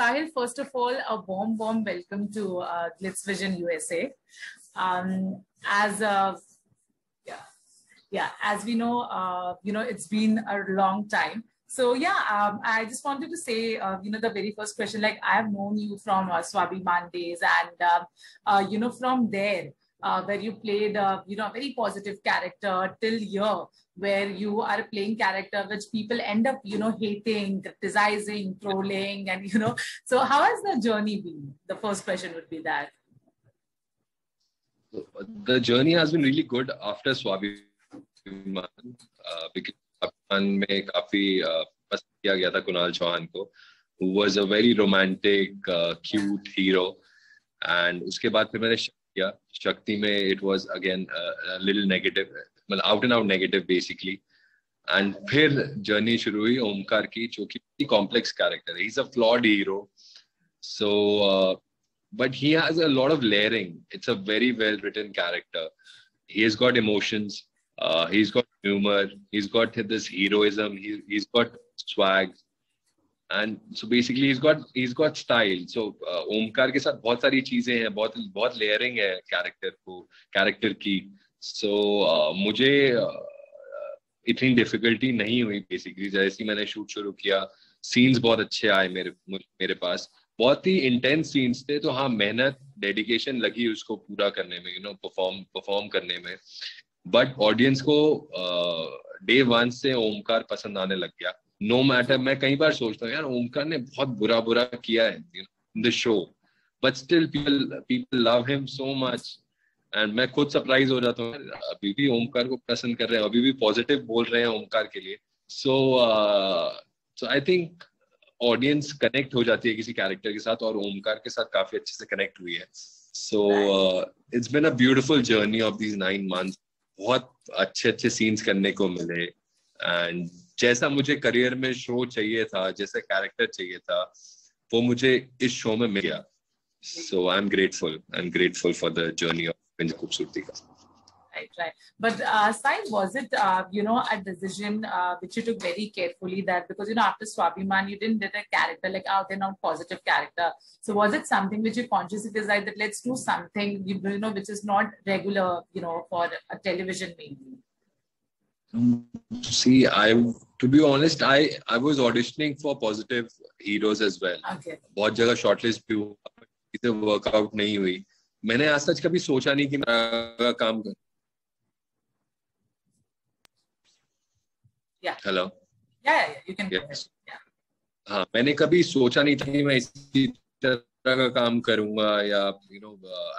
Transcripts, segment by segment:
Sahil, first of all, a warm welcome to Glitz Vision USA. As as we know, it's been a long time. So I just wanted to say, the very first question, like I have known you from Swabhiman days, and from there, where you played, a very positive character till here, where you are playing character which people end up, hating, criticizing, trolling, and So how has the journey been? The first question would be that. The journey has been really good after Swabhiman, because Swabhiman में काफी पसंद किया गया था कुणाल चौहान को, who was a very romantic, cute hero, and उसके बाद फिर मैंने शक्ति में it was again a little negative, मतलब out and out negative basically, and फिर journey शुरू हुई ओमकार की, जो कि complex character है. He's a flawed hero, so but he has a lot of layering. It's a very well written character. He has got emotions, he's got humor, he's got this heroism, he's got swag, and so basically he's got style. So Omkar के साथ बहुत सारी चीजें हैं, बहुत layering है character की. So मुझे इतनी difficulty नहीं हुई basically. जैसे मैंने shoot शुरू किया, scenes बहुत अच्छे आए मेरे पास, बहुत ही intense scenes थे. तो हाँ, मेहनत, dedication लगी उसको पूरा करने में, perform करने में. But audience को day one से ओमकार पसंद आने लग गया. No matter, मैं कई बार सोचता हूँ यार, ओमकार ने बहुत बुरा किया है in the show, but still people love him so much, and मैं खुद surprise हो जाता हूँ, अभी भी ओमकार को पसंद कर रहे हैं, अभी भी positive बोल रहे हैं ओमकार के लिए. So I think audience connect हो जाती है किसी character के साथ, और ओमकार के साथ काफी अच्छे से connect हुई है. So it's been a beautiful journey of these 9 months. बहुत अच्छे scenes करने को मिले, and जैसा मुझे करियर में शो चाहिए था, जैसा कैरेक्टर चाहिए था, वो मुझे इस शो में मिल गया. So I'm grateful for the journey of Pinj Khoobsurti ka. Right. But Sahil, was it a decision which you took very carefully, that because after Swabhiman you didn't get a character like out and out positive character, so was it something which you consciously decided that let's do something which is not regular for a television mainly? See, to be honest, I was auditioning for positive heroes as well. Okay. बहुत जगह shortlist भी हुआ, इसे workout नहीं हुई. मैंने आज तक कभी सोचा नहीं कि मैं काम कर. Yeah. Hello. Yeah, you can. Yes. Yeah. हाँ, मैंने कभी सोचा नहीं था कि मैं इसी तरह का काम करूँगा, या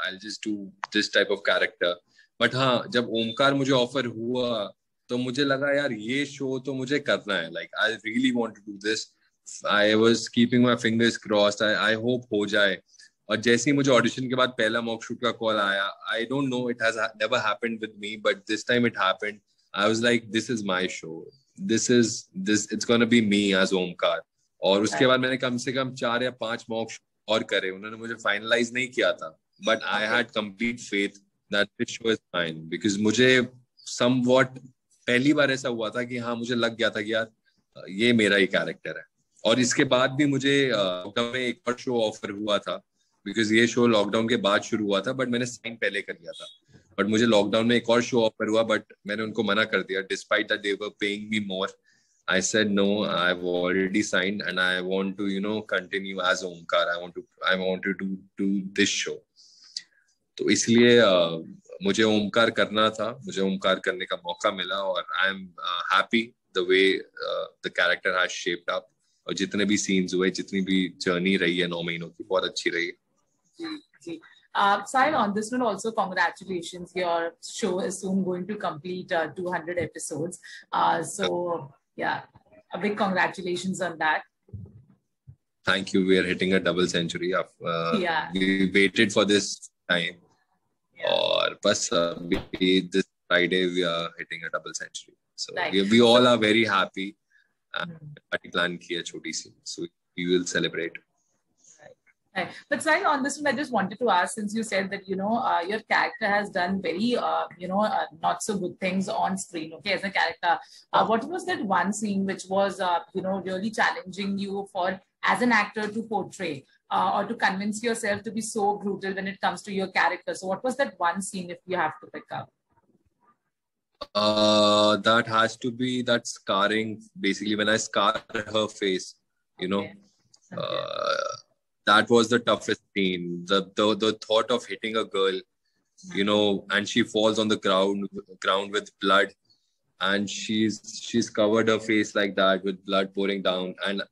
I'll just do this type of character. But हाँ, जब ओमकार मुझे ऑफर हुआ, तो मुझे लगा यार ये शो तो मुझे करना है. Like I really want to do this. I was keeping my fingers crossed. I hope हो जाए. और जैसे ही मुझे ऑडिशन के बाद पहला मॉक शूट का कॉल आया, I don't know, it has never happened with me, but this time it happened. I was like, this is my show. It's gonna be me as Omkar. और उसके बाद मैंने कम से कम 4 या 5 मॉक शूट और करे. उन्होंने मुझे फाइनलाइज नहीं किया था, but I had complete faith that this show is mine, because मुझे somewhat पहली बार ऐसा हुआ था कि हाँ, मुझे लग गया था कि यार ये मेरा ही कैरेक्टर है. और इसके बाद भी मुझे लॉकडाउन में एक और शो ऑफर हुआ था, बिकॉज ये शो लॉकडाउन के बाद शुरू हुआ था, बट मैंने साइन पहले कर लिया था. बट मुझे लॉकडाउन में एक और शो ऑफर हुआ, बट मैंने उनको मना कर दिया. Despite that they were paying me more, I said no, I have already signed and I want to continue as Omkar. I want to do this show. तो इसलिए मुझे ओमकार करना था, मुझे ओमकार करने का मौका मिला, और I am happy the way the character has shaped up. और जितने भी सीन्स हुए, जितनी भी जर्नी रही है 9 महीनों की, बहुत अच्छी रही है. Sahil, on this note also, congratulations. Your show is soon going to complete 200 episodes. So yeah, a big congratulations on that. Thank you. We are hitting a double century. We waited for this time. और बस this Friday we are hitting a double century. So we all are very happy. Party plan की है छोटी सी, so we will celebrate. Right. But Sahil, on this one, I just wanted to ask, since you said that, your character has done very, not so good things on screen, okay, as a character. What was that one scene which was, really challenging you for, as an actor, to portray or to convince yourself to be so brutal when it comes to your character? So what was that one scene, if you have to pick up? That has to be that scarring, basically, when I scar her face, you know. Okay. That was the toughest scene. The thought of hitting a girl, and she falls on the ground with blood, and she's covered her face like that with blood pouring down, and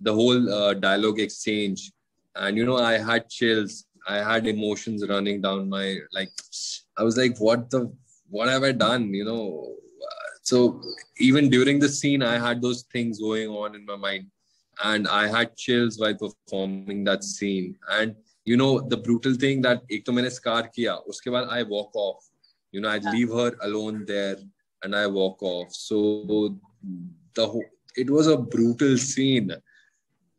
the whole dialogue exchange, and I had chills, I had emotions running down my, like, I was like, what have I done? So even during the scene, I had those things going on in my mind. And I had chills while performing that scene. And the brutal thing that एक तो मैंने scar किया, उसके बाद I walk off. I leave her alone there and I walk off. So it was a brutal scene,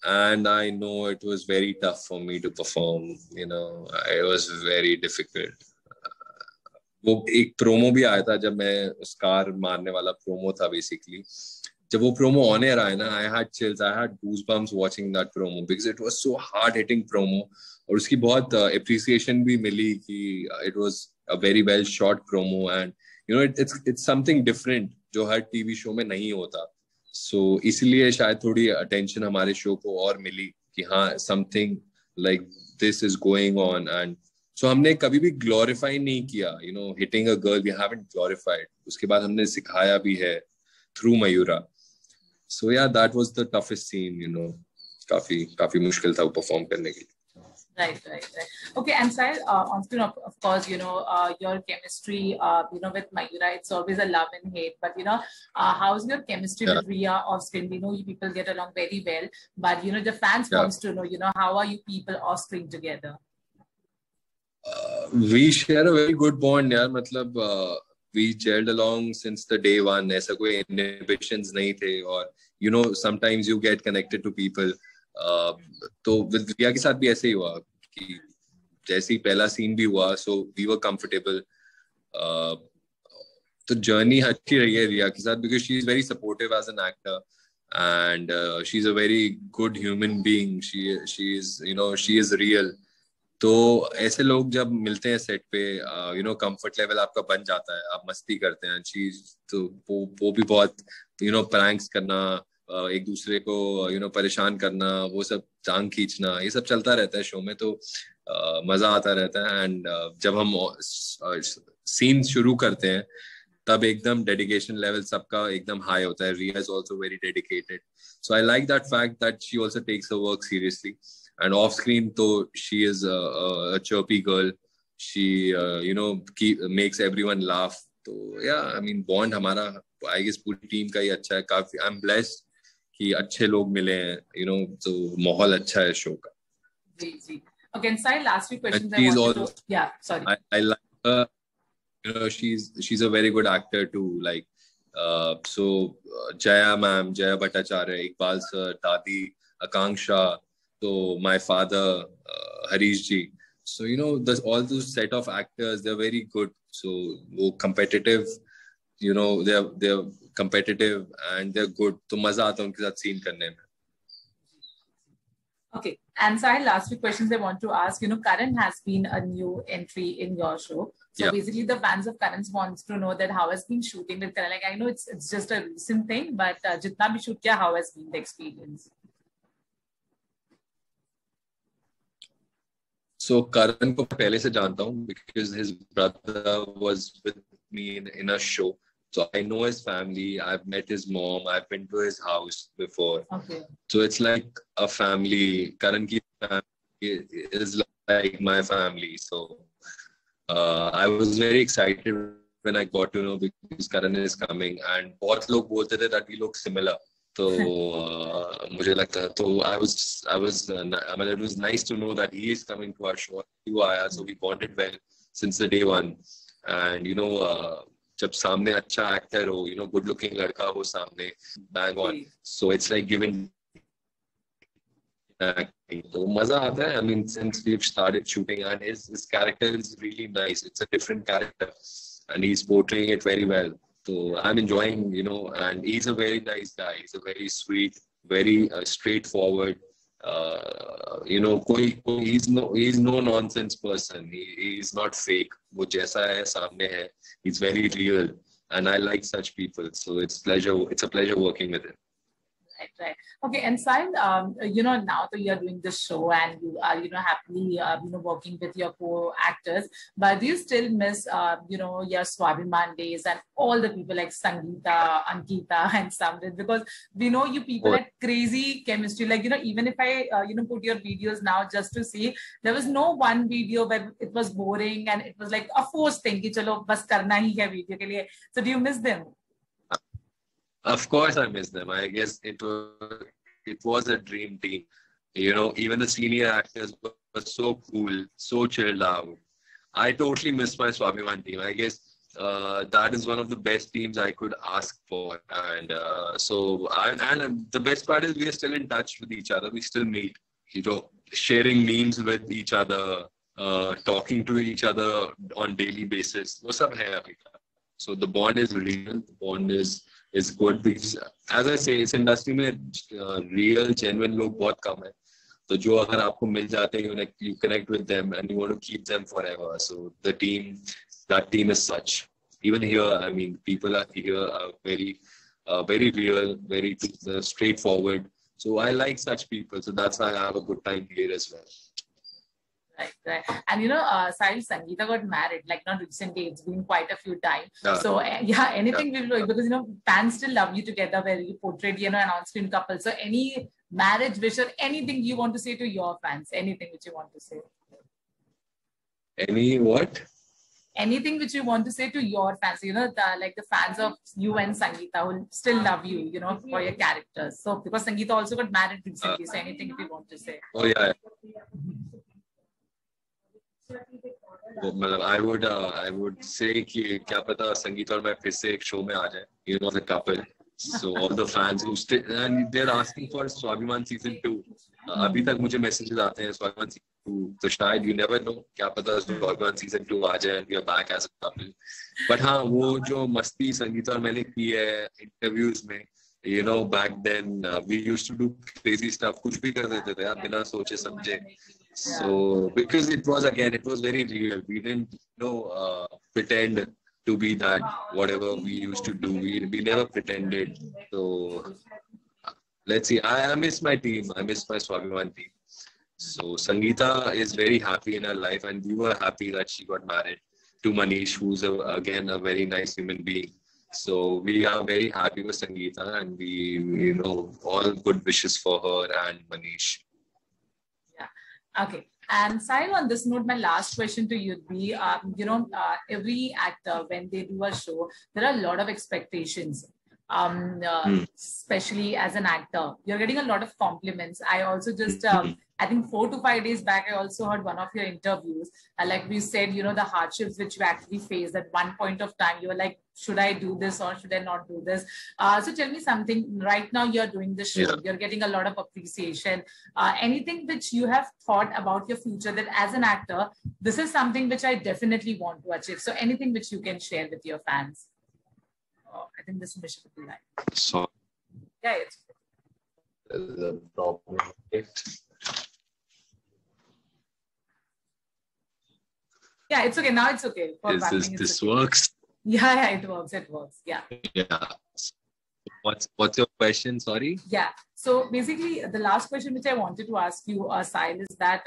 and I know it was very tough for me to perform. It was very difficult. वो एक promo भी आया था जब मैं scar मारने वाला promo था बेसिकली. जब वो promo on air आया ना, I had chills, I had goosebumps watching that promo because it was so hard hitting promo, और उसकी बहुत appreciation भी मिली कि it was a very well shot promo, and it's something different जो हर TV show में नहीं होता. So इसलिए शायद थोड़ी attention हमारे show को और मिली कि हाँ, something like this is going on. And so हमने कभी भी glorify नहीं किया, hitting a girl, we haven't glorified. उसके बाद हमने सिखाया भी है through Mayura. So yeah, that was the toughest scene, काफी मुश्किल था वो perform करने के लिए. Right. Okay, and Sahil, on screen, of course, your chemistry, with Mayura, it's always a love and hate. But how's your chemistry with Riya off screen? We know you people get along very well, but the fans wants to know, how are you people off screen together? We share a very good bond, yaar. मतलब we gelled along since the day one. ऐसा कोई inhibitions नहीं थे, और sometimes you get connected to people. तो with Riya के साथ भी ऐसे ही हुआ कि जैसे ही पहला scene भी हुआ, so we were comfortable. तो journey अच्छी रही है Riya के साथ because she is very supportive as an actor, and she's a very good human being. She is real. तो ऐसे लोग जब मिलते हैं सेट पे, कंफर्ट लेवल आपका बन जाता है, आप मस्ती करते हैं. तो वो भी बहुत प्रैंक्स करना, एक दूसरे को परेशान करना, वो सब टांग खींचना, ये सब चलता रहता है शो में. तो मजा आता रहता है. एंड जब हम सीन शुरू करते हैं तब एकदम डेडिकेशन लेवल सबका एकदम हाई होता है. Riya is also very dedicated, so I like that fact that she also takes her work seriously. And off screen, though, she is a chirpy girl. She, makes everyone laugh. So yeah, I mean, bond हमारा, I guess, पूरी team का ही अच्छा है. काफी, I'm blessed कि अच्छे लोग मिले हैं. तो माहौल अच्छा है शो का. जी. Okay, and Sai, last few questions I want to. Yeah, sorry. I like her. She's a very good actor too. Like, so Jaya ma'am, Jaya Bhattacharya, Iqbal sir, Dadi, Akanksha. So my father, Harish ji. So all those set of actors, they're very good. So competitive, they're competitive and they're good. So मजा आता है उनके साथ scene करने में. Okay, and Sahil, last few questions I want to ask. Karan has been a new entry in your show. So basically, the fans of Karan wants to know that how has been shooting with Karan. Like, I know it's just a recent thing, but jitna bhi shoot kiya, how has been the experience? So Karan को पहले से जानता हूँ because his brother was with me in a show. So I know his family. I've met his mom. I've been to his house before. Okay. So it's like a family. Karan ki family is like my family. So I was very excited when I got to know because Karan is coming. And बहुत लोग बोलते थे that we look similar. तो मुझे लगता है, तो I was I mean, it was nice to know that he is coming to our show. So we bonded well since the day one. And जब सामने अच्छा actor हो, good looking लड़का हो सामने, bang on. So it's like giving acting. तो मजा आता है. I mean, since we've started shooting, and his character is really nice. It's a different character, and he's portraying it very well. So I'm enjoying, and he's a very nice guy. He's a very sweet, very straightforward. He's no nonsense person. He's not fake. वो जैसा है सामने है. He's very real, and I like such people. So it's a pleasure working with him. Right. Okay, and Sahil, now that you are doing this show and you are, happily, working with your co-actors, but do you still miss, your Swabhiman days and all the people like Sangeeta, Ankita, and Samrit? Because we know you people had crazy chemistry. Like, even if I, put your videos now just to see, there was no one video where it was boring and it was like a forced thing. Ki chalo, bas karna hi hai video ke liye. So do you miss them? Of course, I miss them. I guess it was a dream team. Even the senior actors were so cool, so chilled out. I totally miss my Swabhiman team. I guess that is one of the best teams I could ask for. And and the best part is we are still in touch with each other. We still meet, sharing memes with each other, talking to each other on daily basis. वो सब है अभी. So the bond is real. The bond is good because, as I say, इस industry में real, genuine लोग बहुत कम है. तो जो अगर आपको मिल जाते हैं, you connect with them and you want to keep them forever. So that team is such. Even here, I mean, people are here are very, very real, very straightforward. So I like such people. So that's why I have a good time here as well. Right. And Sahil, Sangeeta got married, like not recently, it's been quite a few times. So anything will do, because fans still love you together where you portrayed, an on-screen couple. So any marriage wish or anything you want to say to your fans, anything which you want to say? Any what? Anything which you want to say to your fans, the fans of you and Sangeeta who still love you, for your characters. So because Sangeeta also got married recently, so anything if you want to say. Oh yeah. I would say कि क्या पता संगीत और मैं फिर से एक show में आ जाए, as a couple. So all the fans who still and they're asking for Swabhiman season 2. अभी तक मुझे messages आते हैं Swabhiman season 2. तो शायद you never know, क्या पता Swabhiman season 2 आ जाए and we are back as a couple. But हाँ, वो जो मस्ती संगीत और मैंने की है interviews में, back then we used to do crazy stuff. कुछ भी कर देते थे यार बिना सोचे समझे. So because it was very real. We didn't pretend to be that whatever we used to do. We never pretended. So let's see. I miss my team. I miss my Swabhiman team. So Sangeeta is very happy in her life, and we were happy that she got married to Manish, who's again a very nice human being. So we are very happy with Sangeeta, and we all good wishes for her and Manish. Okay. And Sahil, on this note, my last question to you would be, every actor, when they do a show, there are a lot of expectations, especially as an actor. You're getting a lot of compliments. I also just, I think 4 to 5 days back, I also heard one of your interviews. Like we said, the hardships which you actually faced at one point of time. You were like, should I do this or should I not do this? So tell me something. Right now you're doing the show. You're getting a lot of appreciation. Anything which you have thought about your future that as an actor, this is something which I definitely want to achieve. So anything which you can share with your fans. I think this mission would be like. So yeah, it's the problem. Yeah, it's okay. Now it's okay. This works? Yeah, it works. It works. Yeah. Yeah. What's your question? Sorry. Yeah. So basically, the last question which I wanted to ask you, Sahil, is that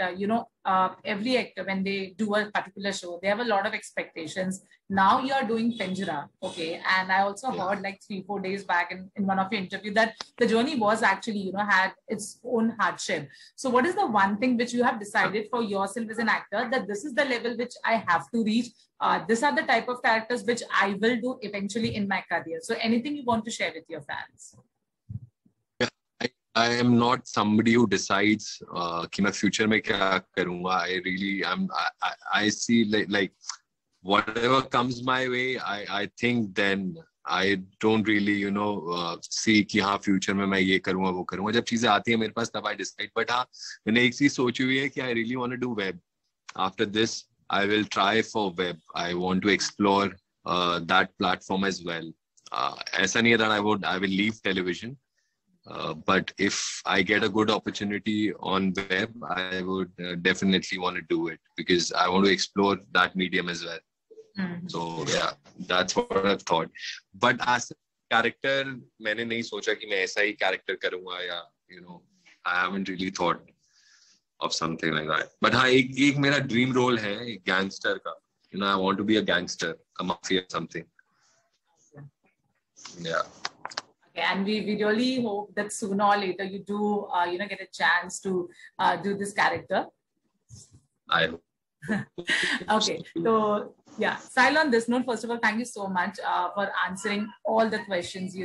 every actor, when they do a particular show, they have a lot of expectations. Now you are doing Pinjara, okay? And I also heard like 3-4 days back in one of your interviews that the journey was actually had its own hardship. So what is the one thing which you have decided for yourself as an actor that this is the level which I have to reach? These are the type of characters which I will do eventually in my career. So anything you want to share with your fans? I am not somebody who decides कि मैं future में क्या करूँगा. I see like whatever comes my way, I think then I don't really, see कि हाँ future में मैं ये करूँगा वो करूँगा. जब चीजें आती हैं मेरे पास तब I decide. But हाँ, मैंने एक चीज सोची हुई है कि I really want to do web. After this, I will try for web. I want to explore that platform as well. ऐसा नहीं है that I will leave television. But if I get a good opportunity on web, I would definitely want to do it because I want to explore that medium as well. Mm-hmm. So yeah, that's what I've thought. But as a character, मैंने नहीं सोचा कि मैं ऐसा ही character करूँगा या I haven't really thought of something like that. But हाँ एक मेरा dream role है एक gangster का. I want to be a gangster, a mafia something. Yeah. Okay, and we really hope that sooner or later you do get a chance to do this character. I hope. Okay, so yeah, Sahil, on this note, first of all, thank you so much for answering all the questions,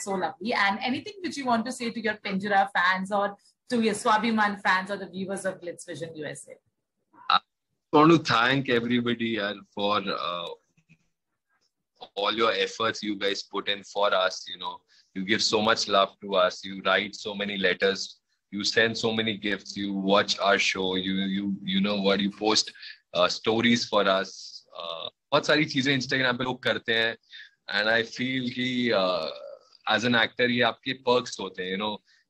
so lovely. And anything which you want to say to your Pinjara fans or to your Swabhiman fans or the viewers of Glitz Vision USA? I want to thank everybody for all your efforts you guys put in for us. You give so much love to us. You write so many letters. You send so many gifts. You watch our show. You know what? You post stories for us. बहुत सारी चीजें Instagram पे लोग करते हैं. And I feel कि as an actor ये आपके perks होते हैं.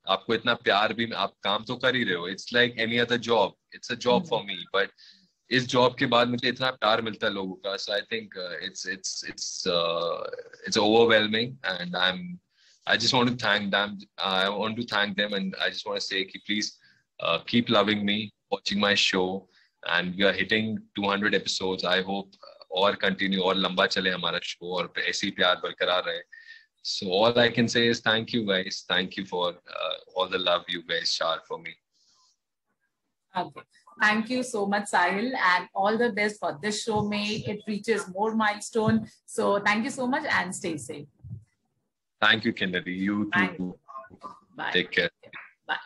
आपको इतना प्यार भी आप काम तो कर ही रहे हो. It's like any other job. It's a job for me. But इस job के बाद मुझे इतना प्यार मिलता है लोगों का. So I think it's overwhelming, and I just want to thank them. I want to thank them, and I just want to say, please keep loving me, watching my show, and we are hitting 200 episodes. I hope और continue और लंबा चले हमारा show और ऐसे ही प्यार बरकरार रहे. So all I can say is thank you guys. Thank you for all the love you guys shower for me. Okay. Thank you so much, Sahil, and all the best for this show. May it reaches more milestone. So thank you so much and stay safe. Thank you, Kinnari. You too. Bye. Take care. Bye.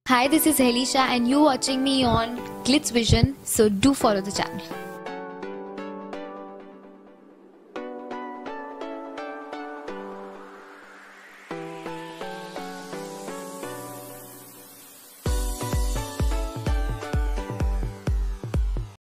Hi, this is Helisha and you're watching me on Glitz Vision. So do follow the channel.